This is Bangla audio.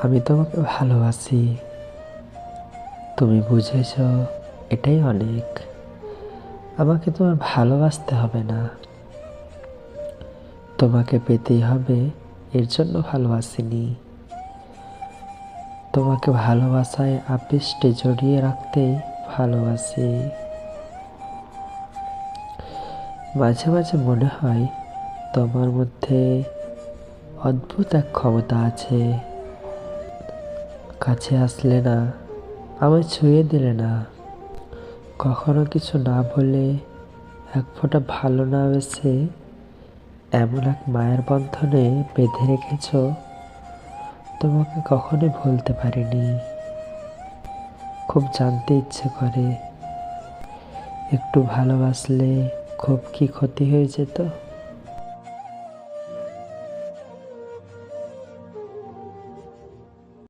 আমি তোমাকে ভালোবাসি, তুমি বুঝেছ, এটাই অনেক। আমাকে তোমার ভালোবাসতে হবে না, তোমাকে পেতেই হবে, এর জন্য ভালোবাসিনি। তোমাকে ভালোবাসায় আপিষ্টে জড়িয়ে রাখতেই ভালোবাসি। মাঝে মাঝে মনে হয় তোমার মধ্যে অদ্ভুত এক ক্ষমতা আছে। কাছে আসলে না, আমায় ছুঁয়ে দিলে না, কখনো কিছু না বলে, এক ফোঁটা ভালো না বেসে এমন এক মায়ের বন্ধনে বেঁধে রেখেছ, তোমাকে কখনোই ভুলতে পারিনি। খুব জানতে ইচ্ছে করে, একটু ভালোবাসলে খুব কি ক্ষতি হয়ে যেত।